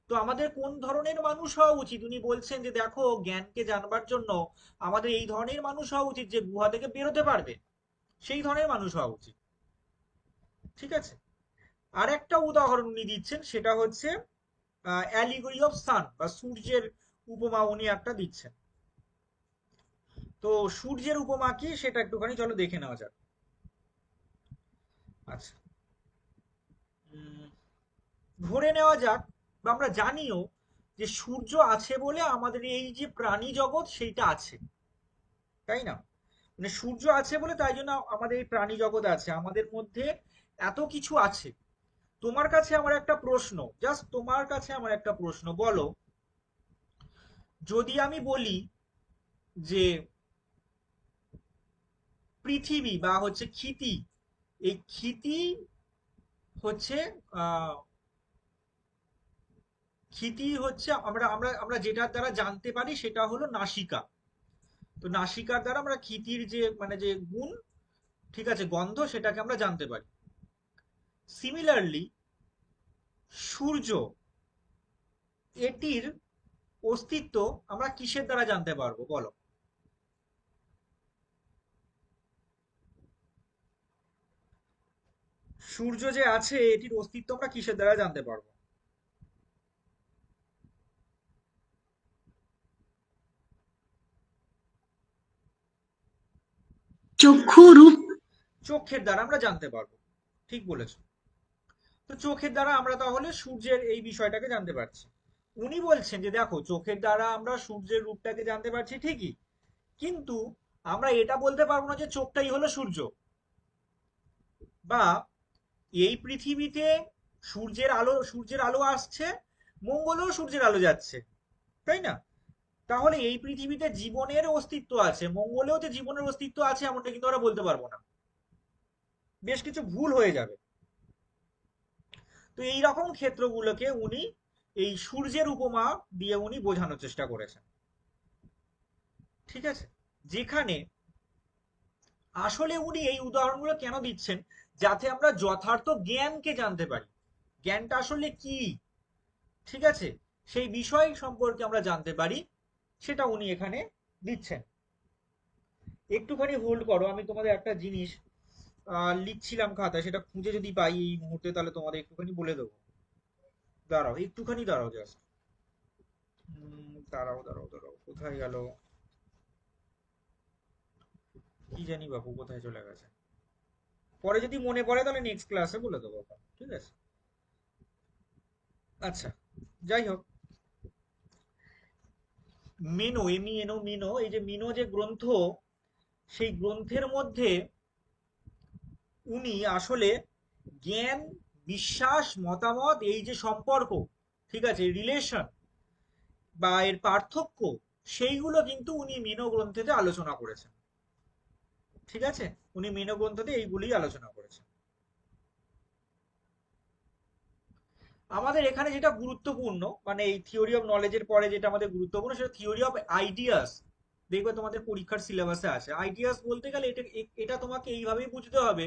তো আমাদের কোন ধরনের মানুষ হওয়া উচিত? উনি বলছেন যে দেখো, জ্ঞানকে জানবার জন্য আমাদের এই ধরনের মানুষ হওয়া উচিত, যে গুহা থেকে বেরোতে পারবে, সেই ধরনের মানুষ হওয়া উচিত। ঠিক আছে, আর একটা উদাহরণ উনি দিচ্ছেন, সেটা হচ্ছে অ্যালিগরি অফ সান, বা সূর্যের উপমা উনি একটা দিচ্ছেন। তো সূর্যের উপমা কি সেটা একটুখানি চলো দেখে নেওয়া যাক। আচ্ছা, ধরে নেওয়া যাক, বা আমরা জানিও, যে সূর্য আছে বলে আমাদের এই যে প্রাণী জগৎ সেইটা আছে, তাই না? মানে সূর্য আছে বলে তাই জন্য আমাদের এই প্রাণী জগৎ আছে, আমাদের মধ্যে এত কিছু আছে। তোমার কাছে আমার একটা প্রশ্ন, জাস্ট তোমার কাছে আমার একটা প্রশ্ন, বলো, যদি আমি বলি যে পৃথিবী বা হচ্ছে ক্ষিতি, এই ক্ষিতি হচ্ছে আহ ক্ষিতি হচ্ছে আমরা আমরা আমরা যেটার দ্বারা জানতে পারি সেটা হলো নাসিকা। তো নাসিকার দ্বারা আমরা ক্ষিতির যে মানে যে গুণ, ঠিক আছে, গন্ধ, সেটাকে আমরা জানতে পারি। সিমিলারলি সূর্য, এটির অস্তিত্ব আমরা কিসের দ্বারা জানতে পারবো বলো? সূর্য যে আছে, এটির অস্তিত্ব আমরা কিসের দ্বারা জানতে পারবো? চক্ষু রূপ। চোখের দ্বারা আমরা জানতে পারবো, ঠিক বলেছো। তো চোখের দ্বারা আমরা তাহলে সূর্যের এই বিষয়টাকে জানতে পারছি। উনি বলছেন যে দেখো, চোখের দ্বারা আমরা সূর্যের রূপটাকে জানতে পারছি ঠিকই, কিন্তু আমরা এটা বলতে পারবো না যে চোখটাই হলো সূর্য, বা এই পৃথিবীতে সূর্যের আলো আসছে, মঙ্গলেও সূর্যের আলো যাচ্ছে, তাই না? তাহলে এই পৃথিবীতে জীবনের অস্তিত্ব আছে, মঙ্গলেও যে জীবনের অস্তিত্ব আছে, এমনটা কিন্তু আমরা বলতে পারবো না। বেশ কিছু ভুল হয়ে যাবে। তো এই রকম ক্ষেত্রগুলোকে উনি এই সূর্যের উপমা দিয়ে উনি বোঝানোর চেষ্টা করেছেন। ঠিক আছে, যেখানে আসলে উনি এই উদাহরণগুলো কেন দিচ্ছেন, যাতে আমরা যথার্থ জ্ঞানকে জানতে পারি, জ্ঞানটা আসলে কি, ঠিক আছে, সেই বিষয় সম্পর্কে আমরা জানতে পারি, সেটা উনি এখানে দিচ্ছেন। একটুখানি হোল্ড করো, আমি তোমাদের একটা জিনিস লিখছিলাম খাতায়, সেটা খুঁজে যদি পাই এই মুহূর্তে তাহলে তোমাদের একটুখানি বলে দেবো। দাঁড়াও একটুখানি, দাঁড়াও জাস্ট। দাঁড়াও দাঁড়াও দাঁড়াও, কোথায় গেল? কি জানি বাপু কোথায় চলে গেছে। পরে যদি মনে পড়ে তাহলে নেক্সট ক্লাসে বলে দেবো এখন, ঠিক আছে? আচ্ছা, যাই হোক, মেনো, এমইএনও, মিনো, এই যে মিনো যে গ্রন্থ, সেই গ্রন্থের মধ্যে উনি আসলে জ্ঞান, বিশ্বাস, মতামত, এই যে সম্পর্ক, ঠিক আছে, রিলেশন বা এর পার্থক্য, সেইগুলো কিন্তু উনি মিনো গ্রন্থেতে আলোচনা করেছেন। ঠিক আছে, উনি মিনো গ্রন্থতে এইগুলি আলোচনা করেছেন। আমাদের এখানে যেটা গুরুত্বপূর্ণ, মানে এই থিওরি অফ নলেজের পরে যেটা আমাদের গুরুত্বপূর্ণ, সেটা থিওরি অফ আইডিয়াস। দেখবে তোমাদের পরীক্ষার সিলেবাসে আছে। আইডিয়াস বলতে গেলে এটা এটা তোমাকে এইভাবেই বুঝতে হবে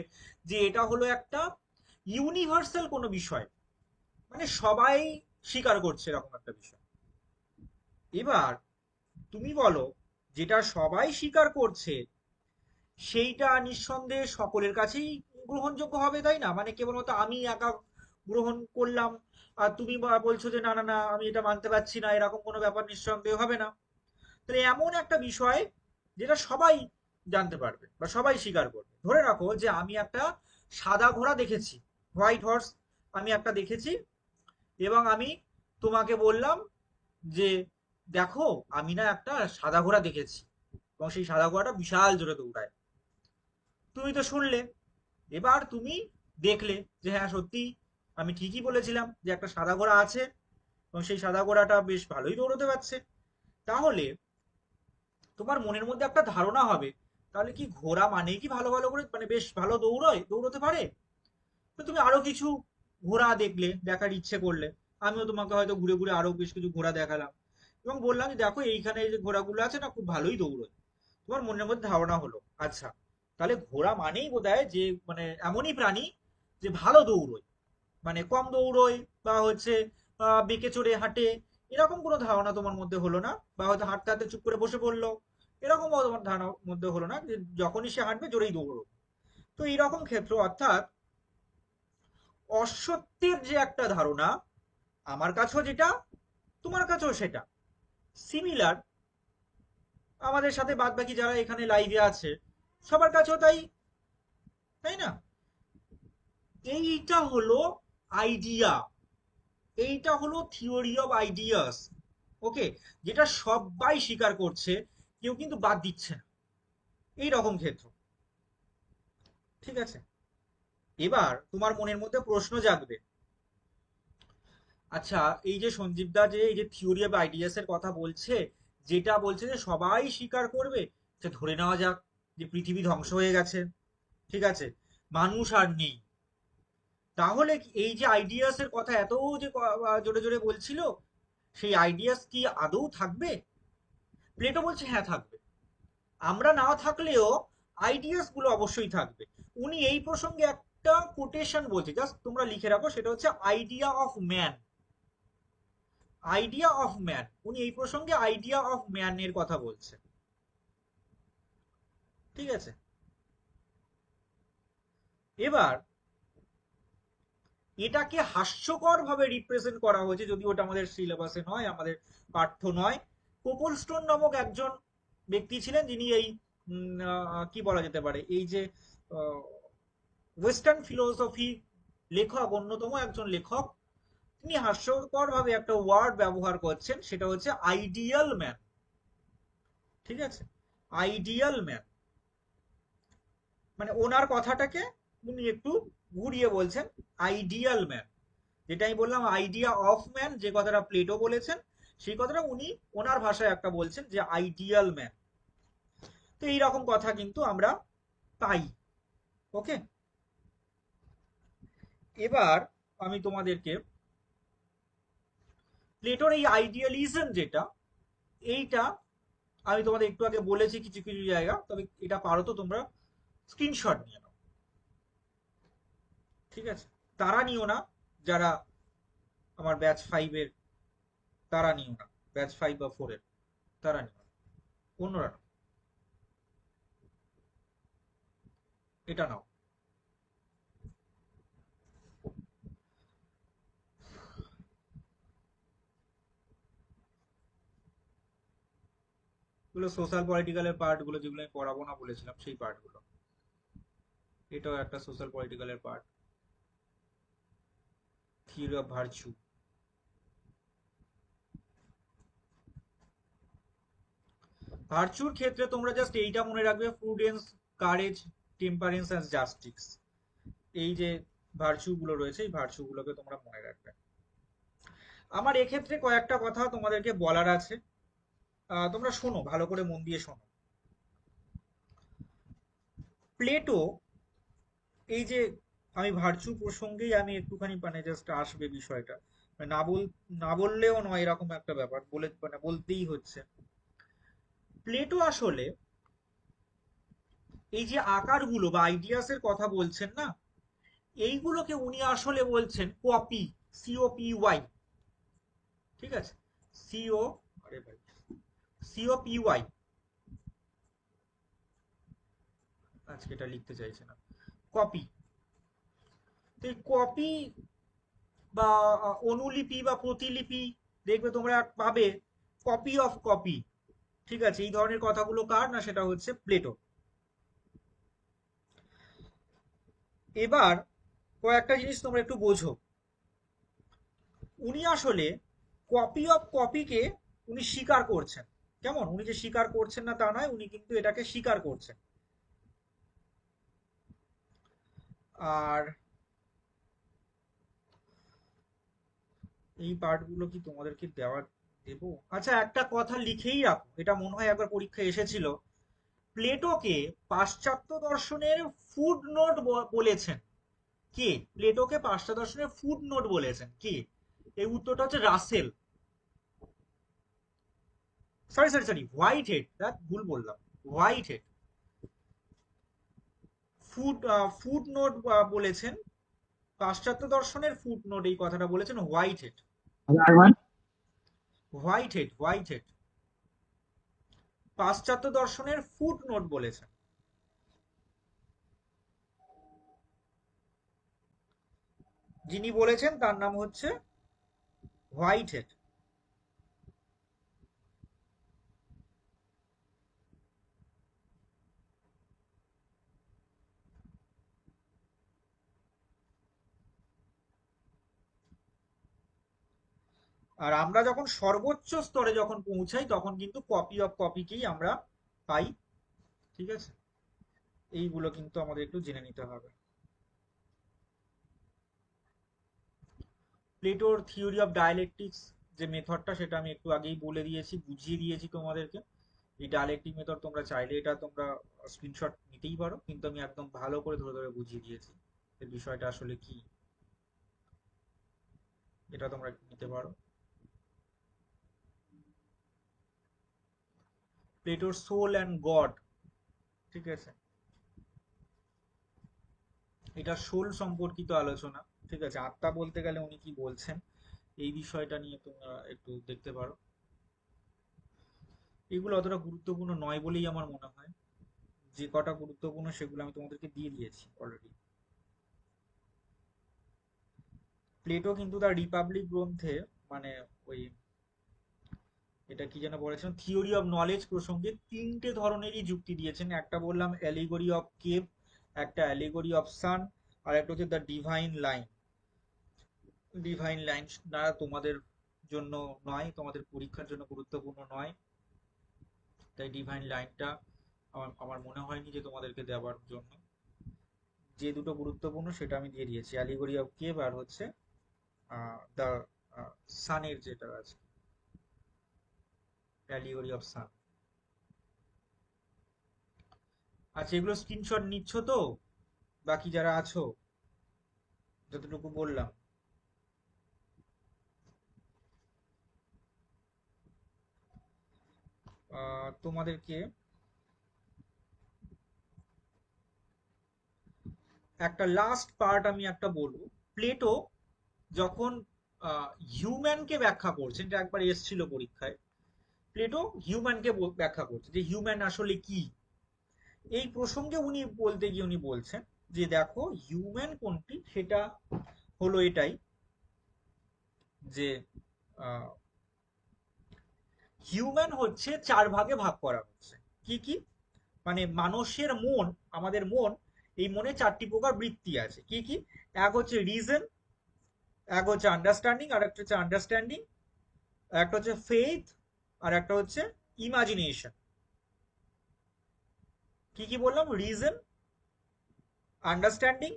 যে এটা হলো একটা ইউনিভার্সাল কোনো বিষয়, মানে সবাই স্বীকার করছে এরকম একটা বিষয়। এবার তুমি বলো, যেটা সবাই স্বীকার করছে সেইটা নিঃসন্দেহে সকলের কাছেই গ্রহণযোগ্য হবে, তাই না? মানে কেবলমাত্র আমি একা গ্রহণ করলাম আর তুমি বলছো যে না না না আমি এটা মানতে পারছি না, এরকম কোনো ব্যাপার নিঃসন্দেহে হবে না। তাহলে এমন একটা বিষয় যেটা সবাই জানতে পারবে বা সবাই স্বীকার করবে। ধরে রাখো যে আমি একটা সাদা ঘোড়া দেখেছি, হোয়াইট হর্স, আমি একটা দেখেছি, এবং আমি তোমাকে বললাম যে দেখো আমি না একটা সাদা ঘোড়া দেখেছি, এবং সেই সাদা ঘোড়াটা বিশাল জোরে দৌড়ায়। তুমি তো শুনলে, এবার তুমি দেখলে যে হ্যাঁ সত্যি আমি ঠিকই বলেছিলাম যে একটা সাদা ঘোড়া আছে, এবং সেই সাদা ঘোড়াটা বেশ ভালোই দৌড়তে পারছে। তাহলে তোমার মনের মধ্যে একটা ধারণা হবে, তাহলে কি ঘোড়া মানেই কি ভালো ভালো করে মানে বেশ ভালো দৌড়তে পারে? তো তুমি আরো কিছু ঘোড়া দেখলে, দেখার ইচ্ছে করলে, আমিও তোমাকে হয়তো ঘুরে ঘুরে আরো বেশ কিছু ঘোড়া দেখালাম, এবং বললাম যে দেখো এইখানে এই যে ঘোড়াগুলো আছে না খুব ভালোই দৌড়য়। তোমার মনের মধ্যে ধারণা হলো, আচ্ছা তাহলে ঘোড়া মানেই বোধহয় যে মানে এমনই প্রাণী যে ভালো দৌড়য়, মানে কম দৌড়য় বা হচ্ছে বেঁকে চড়ে হাঁটে, এরকম কোনো ধারণা তোমার মধ্যে হলো না। বা হয়তো হাঁটতে হাঁটতে চুপ করে বসে পড়লো, এরকমও তোমার ধারণার মধ্যে হলো না যে যখনই সে হাঁটবে জোরেই দৌড়ো। তো এইরকম ক্ষেত্র, অর্থাৎ অসত্যের যে একটা ধারণা, আমার কাছেও যেটা তোমার কাছেও সেটা সিমিলার, আমাদের সাথে বাদ বাকি যারা এখানে লাইভে আছে সবার কাছেও তাই, তাই না? এইটা হলো আইডিয়া, এইটা হলো থিওরি অফ আইডিয়াস। ওকে, যেটা সবাই স্বীকার করছে, কেউ কিন্তু বাদ দিচ্ছে না, এই রকম ক্ষেত্র। ঠিক আছে, এবার তোমার মনের মধ্যে প্রশ্ন জাগবে, আচ্ছা এই যে সঞ্জীব দা যে এই যে থিওরি অফ আইডিয়াস এর কথা বলছে, যেটা বলছে যে সবাই স্বীকার করবে, সে ধরে নেওয়া যাক যে পৃথিবী ধ্বংস হয়ে গেছে, ঠিক আছে, মানুষ আর নেই, তাহলে এই যে আইডিয়াস এর কথা এত যে জোরে জোরে বলছিল, সেই আইডিয়াস কি আদৌ থাকবে? প্লেটো বলছে হ্যাঁ থাকবে। আমরা না থাকলেও আইডিয়াস গুলো অবশ্যই থাকবে। উনি এই প্রসঙ্গে একটা কোটেশন বলছে, জাস্ট তোমরা লিখে রাখো, সেটা হচ্ছে idea of man. Idea of man, উনি এই প্রসঙ্গে আইডিয়া অফ ম্যান এর কথা বলছে। ঠিক আছে, এবার এটাকে হাস্যকর ভাবে রিপ্রেজেন্ট করা হয়েছে, যদি ওটা আমাদের সিলেবাসে নয়, আমাদের পাঠ্য নয়। কোপল স্টোন নামক একজন ব্যক্তি ছিলেন, যিনি এই কি বলা যেতে পারে, এই যে ওয়েস্টার্ন ফিলোসফি লেখক, অন্যতম একজন লেখক, তিনি হাস্যকর ভাবে একটা ওয়ার্ড ব্যবহার করছেন, সেটা হচ্ছে আইডিয়াল ম্যান। ঠিক আছে, আইডিয়াল ম্যান, মানে ওনার কথাটাকে উনি একটু ঘুরিয়ে বলছেন আইডিয়াল ম্যান। যেটা আমি বললাম আইডিয়া অফ ম্যান, যে কথাটা প্লেটো বলেছেন, সেই কথাটা উনি ওনার ভাষায় একটা বলছেন যে আইডিয়াল ম্যান। তো এইরকম কথা কিন্তু আমরা পাই। ওকে, এবার আমি তোমাদেরকে প্লেটোর এই আইডিয়ালিজম যেটা, এইটা আমি তোমাদের একটু আগে বলেছি কিছু কিছু জায়গা, তবে এটা পারো তো তোমরা স্ক্রিনশট নিয়ে নাও। ঠিক আছে, তারা নিও না, যারা আমার ব্যাচ ফাইভের, তারা নিও না, ব্যাচ ফাইভ বা ফোরের তারা নিও না, অন্যরা নাও। এটা নাও। এগুলো সোশ্যাল পলিটিক্যালের পার্ট গুলো, যেগুলো আমি পড়াবো না বলেছিলাম সেই পার্ট গুলো। এটাও একটা সোশ্যাল পলিটিক্যালের পার্ট, থিওরি অফ ভার্চু। ভার্চুর ক্ষেত্রে তোমরা জাস্ট এইটা মনে রাখবে, prudence, courage, temperance and justice. এই যে ভার্চু গুলো রয়েছে, এই ভার্চু গুলোকে তোমরা মনে রাখবে। আমার এক্ষেত্রে কয়েকটা কথা তোমাদেরকে বলার আছে, তোমরা শোনো, ভালো করে মন দিয়ে শোনো। প্লেটো, এই যে আমি ভার্চু প্রসঙ্গেই আমি একটুখানি মানে জাস্ট আসবে বিষয়টা, মানে না বললেও নয় এরকম একটা ব্যাপার, বলে মানে বলতেই হচ্ছে। প্লেটো আসলে এই যে আকারগুলো বা আইডিয়াস এর কথা বলছেন না, এইগুলোকে উনি আসলে বলছেন কপি, COPY। ঠিক আছে, সিও, আরে ভাই, COPY, আজকে এটা লিখতে চাইছে না, কপি। তো এই কপি বা অনুলিপি বা প্রতিলিপি, দেখবে তোমরা পাবে কপি অফ কপি। ঠিক আছে, এই ধরনের কথাগুলো কার না, সেটা হচ্ছে প্লেটো। এবার কয়েকটা জিনিস তোমরা একটু বোঝো। উনি আসলে কপি অফ কপিকে উনি স্বীকার করছেন। কেমন, উনি যে স্বীকার করছেন না তা নয়, উনি কিন্তু এটাকে স্বীকার করছেন। আর এই পার্টগুলো কি তোমাদেরকে দেবো? আচ্ছা, একটা কথা লিখেই রাখো, এটা মনে হয় একবার পরীক্ষায় এসেছিল। প্লেটোকে পাশ্চাত্য দর্শনের ফুড নোট বলেছেন কে? প্লেটোকে পাশ্চাত্য দর্শনের ফুড নোট বলেছেন কে? এই উত্তরটা হচ্ছে Russell. Sorry sorry sorry, Whitehead, ভুল বললাম, Whitehead. Foot footnote বলেছেন, পাশ্চাত্য দর্শনের ফুড নোট এই কথাটা বলেছেন Whitehead. Whitehead, Whitehead পাশ্চাত্য দর্শনের ফুড নোট বলেছেন। যিনি বলেছেন তার নাম হচ্ছে হোয়াইট হেড। আর আমরা যখন সর্বোচ্চ স্তরে যখন পৌঁছাই, তখন কিন্তু কপি অফ কপিকেই আমরা পাই। ঠিক আছে, এইগুলো কিন্তু আমাদের একটু জেনে নিতে হবে। প্লেটোর থিওরি অফ ডায়ালেকটিক্স যে মেথডটা, সেটা আমি একটু আগেই বলে দিয়েছি, বুঝিয়ে দিয়েছি তোমাদেরকে। এই ডায়ালেকটিক মেথড তোমরা চাইলে এটা তোমরা স্ক্রিনশট নিতেই পারো, কিন্তু আমি একদম ভালো করে ধরে ধরে বুঝিয়ে দিয়েছি এর বিষয়টা আসলে কি, এটা তোমরা নিতে পারো। প্লেটোর সোল অ্যান্ড গড, ঠিক আছে, এটা সোল সম্পর্কিত আলোচনা। ঠিক আছে, আত্মা বলতে গেলে উনি কি বলছেন, এই বিষয়টা নিয়ে তোমরা একটু দেখতে পারো। এগুলো অতটা গুরুত্বপূর্ণ নয় বলেই আমার মনে হয়। যে কটা গুরুত্বপূর্ণ সেগুলো আমি তোমাদেরকে দিয়ে দিয়েছি অলরেডি। প্লেটো কিন্তু তার রিপাবলিক গ্রন্থে, মানে ওই, এটা কি যেন বলেছেন, থিওরি অফ নলেজ প্রসঙ্গে তিনটে ধরনেরই যুক্তি দিয়েছেন। একটা বললাম অ্যালিগরি অফ কেভ, একটা অ্যালিগরি অফ সান, আর একটা হচ্ছে the divine line. Divine line না তোমাদের জন্য নয়, তোমাদের পরীক্ষার জন্য গুরুত্বপূর্ণ নয়, তাই ডিভাইন লাইনটা আমার আমার মনে হয়নি যে তোমাদেরকে দেওয়ার জন্য। যে দুটো গুরুত্বপূর্ণ সেটা আমি দিয়ে দিয়েছি, অ্যালিগরি অফ কেভ আর হচ্ছে দ্য সানের যেটা আছে, অ্যালিগরি অফ সান। আচ্ছা, এগুলো স্ক্রিনশট নিচ্ছ তো, বাকি যারা আছো, যতটুকু বললাম? তোমাদেরকে একটা লাস্ট পার্ট আমি একটা বলবো। প্লেটো যখন হিউম্যানকে ব্যাখ্যা করছেন, এটা একবার এসেছিল পরীক্ষায়, প্লেটো হিউম্যানকে ব্যাখ্যা করছে যে হিউম্যান আসলে কি। এই প্রসঙ্গে উনি বলতে গিয়ে উনি বলছেন যে দেখো হিউম্যান কোনটি, সেটা হলো এটাই যে হিউম্যান হচ্ছে 4 ভাগে ভাগ করা হচ্ছে। কি কি? মানে মানুষের মন, আমাদের মন, এই মনে 4টি প্রকার বৃত্তি আছে। কি কি? এক হচ্ছে রিজন, এক হচ্ছে আন্ডারস্ট্যান্ডিং, আর একটা হচ্ছে আন্ডারস্ট্যান্ডিং, একটা হচ্ছে ফেইথ, আর একটা হচ্ছে ইমাজিনেশন। কি কি বললাম? রিজন, আন্ডারস্ট্যান্ডিং,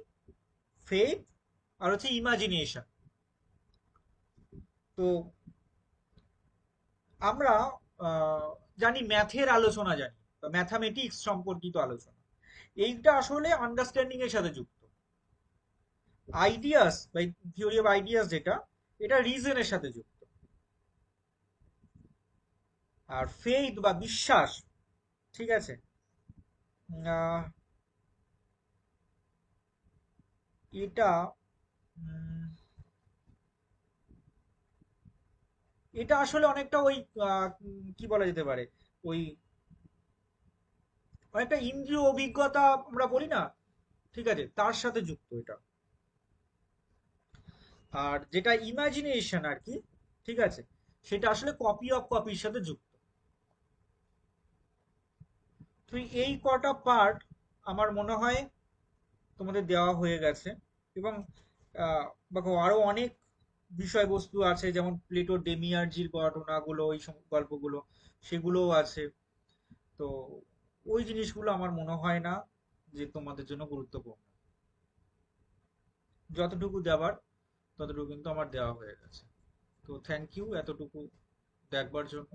ফেইথ, আর হচ্ছে ইমাজিনেশন। তো আমরা জানি, ম্যাথের আলোচনা জানি, ম্যাথামেটিক্স সম্পর্কিত আলোচনা, এইটা আসলে আন্ডারস্ট্যান্ডিং এর সাথে যুক্ত। আইডিয়াস বা থিওরি অফ আইডিয়াস যেটা, এটা রিজনের সাথে যুক্ত। আর ফেইথ বা বিশ্বাস, ঠিক আছে, আহ, এটা উম, এটা আসলে অনেকটা ওই কি বলা যেতে পারে, ওই অনেকটা ইন্দ্রিয় অভিজ্ঞতা আমরা বলি না, ঠিক আছে, তার সাথে যুক্ত এটা। আর যেটা ইমাজিনেশন আর কি, ঠিক আছে, সেটা আসলে কপি অফ কপির সাথে যুক্ত। তো এই কটা পার্ট আমার মনে হয় তোমাদের দেওয়া হয়ে গেছে। এবং দেখো আরো অনেক বিষয়বস্তু আছে, যেমন প্লেটো ডেমিয়ার্জির ঘটনাগুলো, এই সব গল্পগুলো, সেগুলোও আছে। তো ওই জিনিসগুলো আমার মনে হয় না যে তোমাদের জন্য গুরুত্বপূর্ণ। যতটুকু দেওয়ার ততটুকু কিন্তু আমার দেওয়া হয়ে গেছে। তো থ্যাংক ইউ এতটুকু দেখবার জন্য।